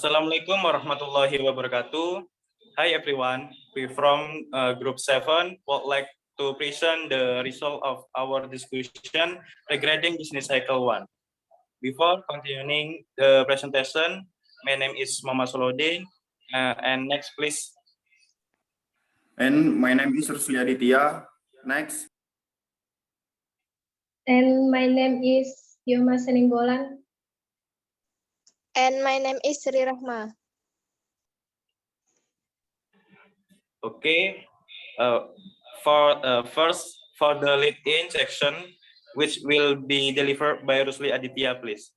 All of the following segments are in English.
Assalamualaikum warahmatullahi wabarakatuh. Hi everyone, we from Group 7 would like to present the result of our discussion regarding business cycle 1. Before continuing the presentation, my name is Muhammad Solodin, and next please. And my name is Rusli Aditya. Next. And my name is Yoma Seninggolan. And my name is Sri Rahma. Okay, first for the lead-in section, which will be delivered by Rusli Aditya, please.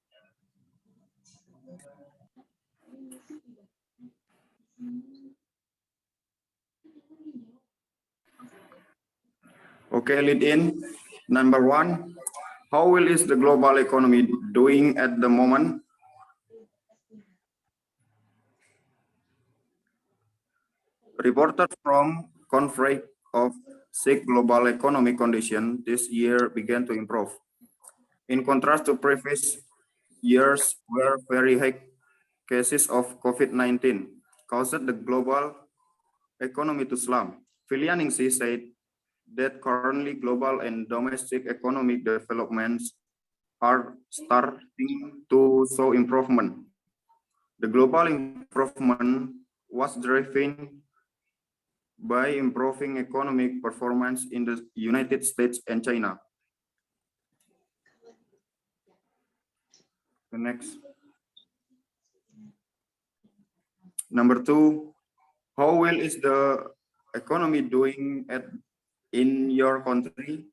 Okay, lead-in. Number 1, how well is the global economy doing at the moment? Reported from Conference of SIG global economic condition this year began to improve. In contrast to previous years where very high cases of COVID-19 caused the global economy to slump. Filianingsi said that currently global and domestic economic developments are starting to show improvement. The global improvement was driven by improving economic performance in the United States and China. The next. Number 2, how well is the economy doing in your country?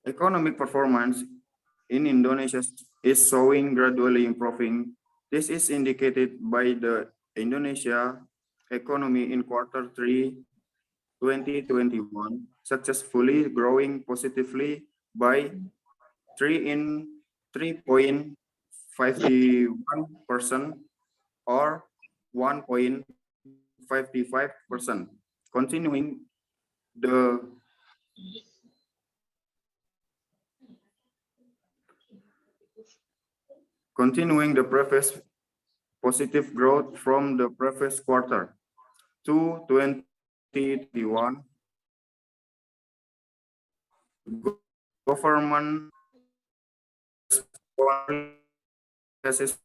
Economic performance in Indonesia is showing gradually improving. This is indicated by the Indonesia economy in quarter 3, 2021, successfully growing positively by 3.51% or 1.55%, continuing the previous positive growth from the previous quarter. 2021, government cases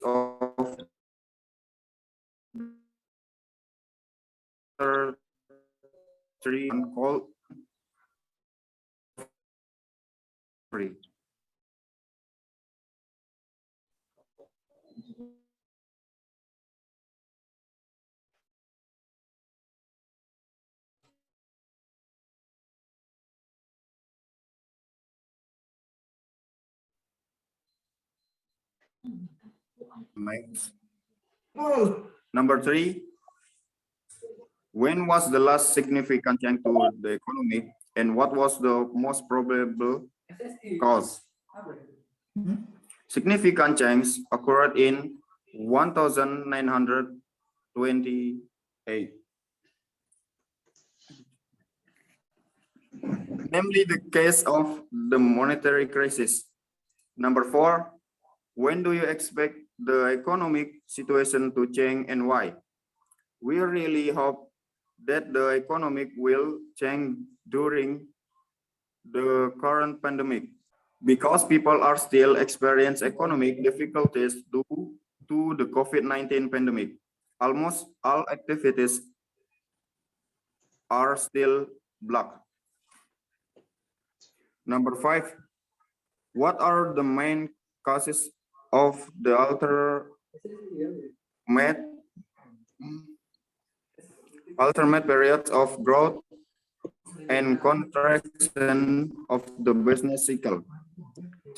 of three uncalled free. Next. Number 3, when was the last significant change to the economy and what was the most probable cause? Significant change occurred in 1928, namely the case of the monetary crisis. Number 4, when do you expect the economic situation to change and why? We really hope that the economic will change during the current pandemic because people are still experiencing economic difficulties due to the COVID-19 pandemic. Almost all activities are still blocked. Number 5, what are the main causes of the alternate periods of growth and contraction of the business cycle?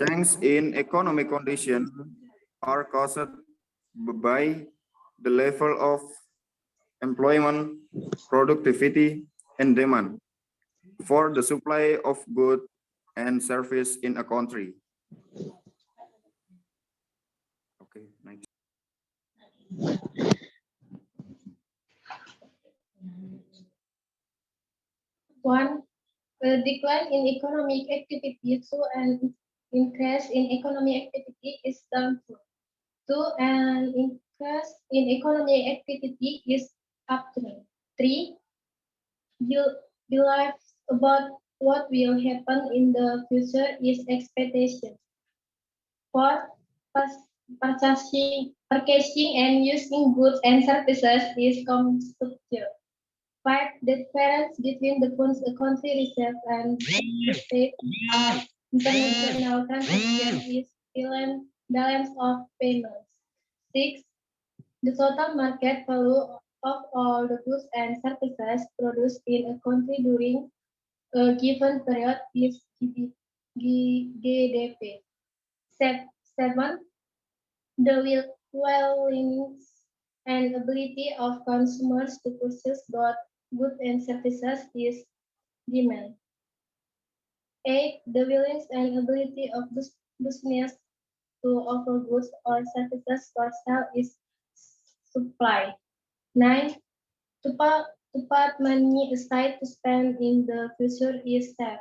Changes in economic conditions are caused by the level of employment, productivity, and demand for the supply of goods and service in a country. Okay, next. One, A decline in economic activity to an increase in economic activity is downfall. Two, an increase in economic activity is upturn. Three, beliefs about what will happen in the future is expectation. Four, purchasing and using goods and services is consumption. Five, the difference between the funds a country receives and state are international transactions is balance of payments. Six, the total market value of all the goods and services produced in a country during a given period is GDP. Seven, the willingness and ability of consumers to purchase both goods and services is demand. 8. The willingness and ability of business to offer goods or services for sale is supply. 9. To put money aside to spend in the future is save.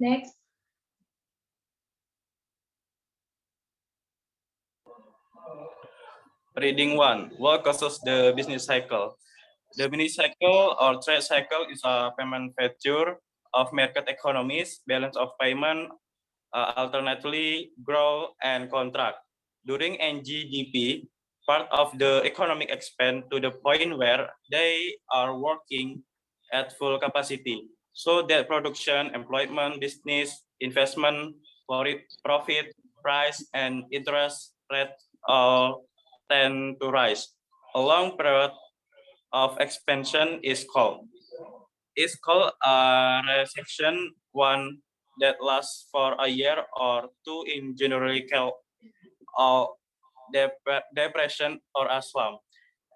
Next. Reading 1. What causes the business cycle? The business cycle or trade cycle is a payment feature of market economies, balance of payment, alternately grow and contract. During NGDP, part of the economic expand to the point where they are working at full capacity, so that production, employment, business, investment, profit, price, and interest rate all tend to rise. A long period of expansion is called a recession, one that lasts for a year or two in generally called or depression or a slump.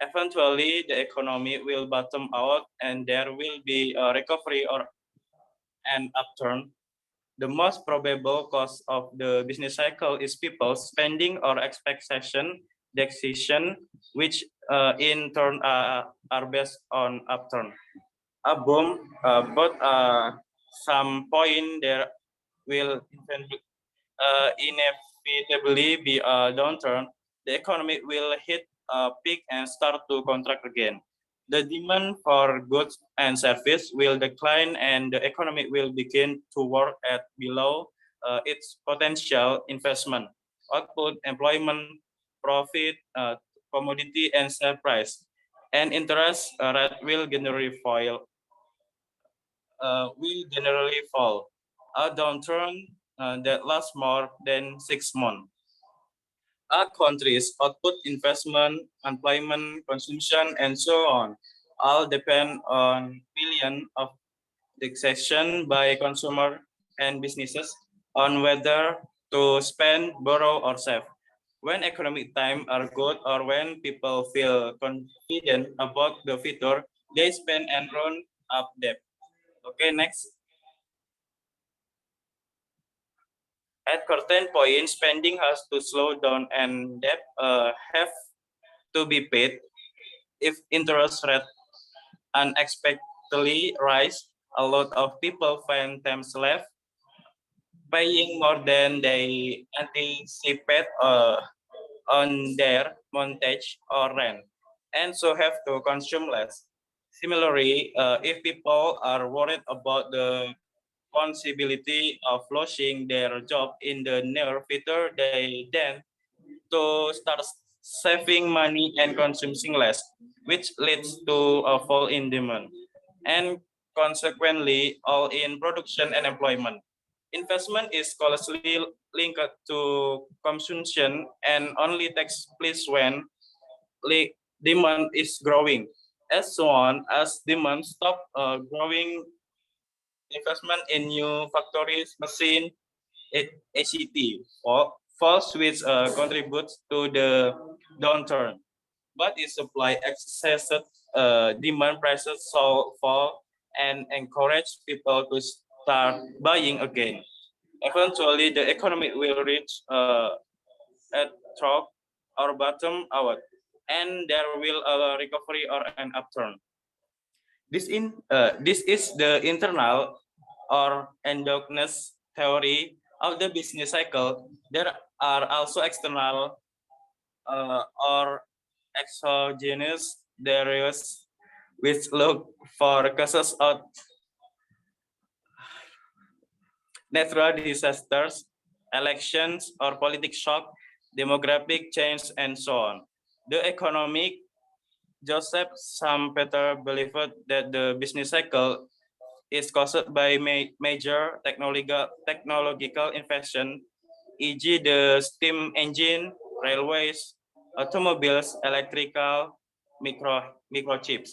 Eventually, the economy will bottom out and there will be a recovery or an upturn. The most probable cause of the business cycle is people spending or expectation decision, which in turn are based on upturn. A boom, but some point there will inevitably be a downturn. The economy will hit a peak and start to contract again. The demand for goods and service will decline and the economy will begin to work at below its potential investment, output, employment, profit, commodity, and sale price. And interest rate will generally fall. A downturn that lasts more than 6 months. A country's output, investment, employment, consumption, and so on all depend on billion of taxation by consumer and businesses on whether to spend, borrow, or save. When economic times are good or when people feel confident about the future, they spend and run up debt. Okay, next. At certain point, spending has to slow down and debt have to be paid. If interest rate unexpectedly rise, a lot of people find themselves paying more than they anticipate on their mortgage or rent, and so have to consume less. Similarly, if people are worried about the possibility of losing their job in the near future, they then to start saving money and consuming less, which leads to a fall in demand and consequently all in production and employment. Investment is closely linked to consumption and only takes place when demand is growing. As soon as demand stop growing, investment in new factories, machine, ACT, falls which contributes to the downturn. But if supply excessive, demand prices so fall and encourage people to start buying again. Eventually, the economy will reach a trough or bottom out, and there will a recovery or an upturn. This is the internal or endogenous theory of the business cycle, there are also external or exogenous theories which look for causes of natural disasters, elections or political shock, demographic change, and so on. The economic Joseph Schumpeter believed that the business cycle is caused by major technological invention, e.g. the steam engine, railways, automobiles, electrical, microchips,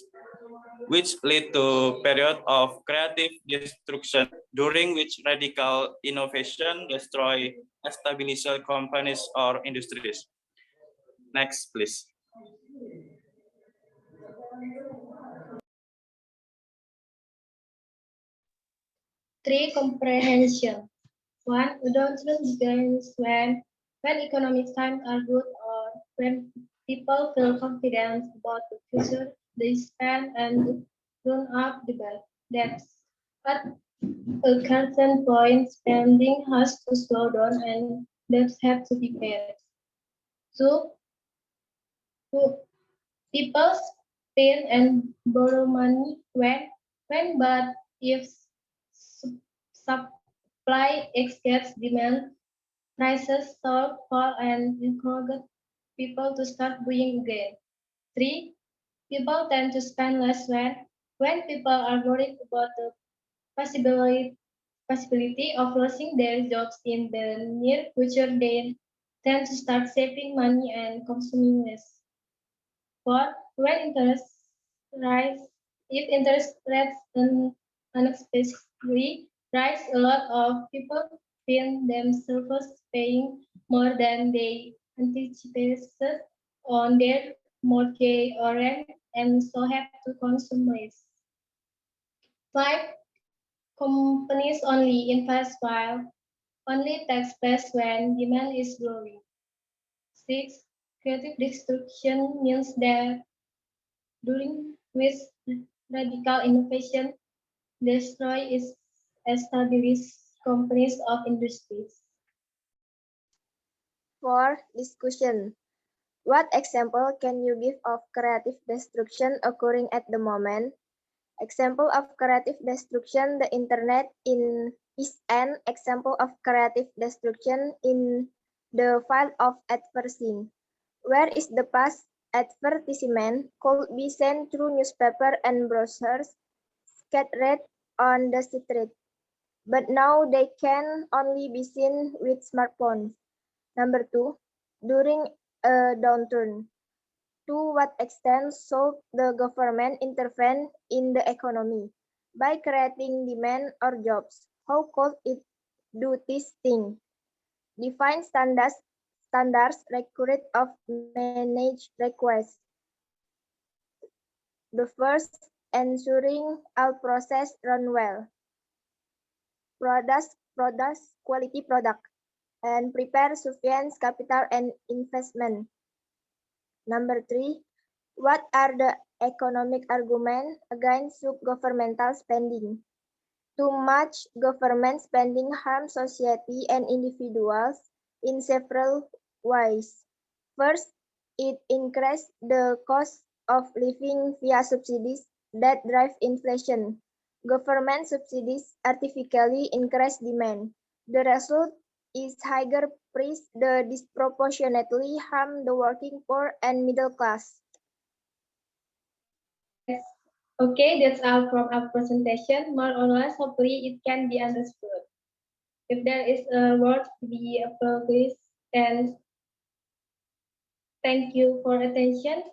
which lead to period of creative destruction during which radical innovation destroy established companies or industries. Next, please. Three, comprehension. One, adoption begins when economic times are good or when people feel confident about the future they spend and run up the debts. At a certain point, spending has to slow down and debts have to be paid. Two, people spend and borrow money but if supply exceeds demand, prices fall and encourage people to start buying again. Three, people tend to spend less when people are worried about the possibility of losing their jobs in the near future. They tend to start saving money and consuming less. Four, when interest rise, if interest rates unexpectedly rise, a lot of people find themselves paying more than they anticipated on their mortgage or rent, and so have to consume less. Five, companies only invest while only takes place when demand is growing. Six, creative destruction means that during which radical innovation destroys established companies of industries. For discussion, what example can you give of creative destruction occurring at the moment? Example of creative destruction, the internet is an example of creative destruction in the field of advertising, where is the past advertisement could be sent through newspaper and brochures scattered on the street, but now they can only be seen with smartphones. Number two, during a downturn, to what extent should the government intervene in the economy? By creating demand or jobs. How could it do this thing? Define standards record of managed requests. The first, ensuring all process run well. Products, quality product, and prepare sufficient capital and investment. Number three, what are the economic arguments against governmental spending? Too much government spending harms society and individuals in several ways. First, it increases the cost of living via subsidies that drive inflation. Government subsidies artificially increase demand. The result is higher prices that disproportionately harm the working poor and middle class. Yes. Okay, that's all from our presentation. More or less, hopefully it can be understood. If there is a word to be progress, then thank you for attention.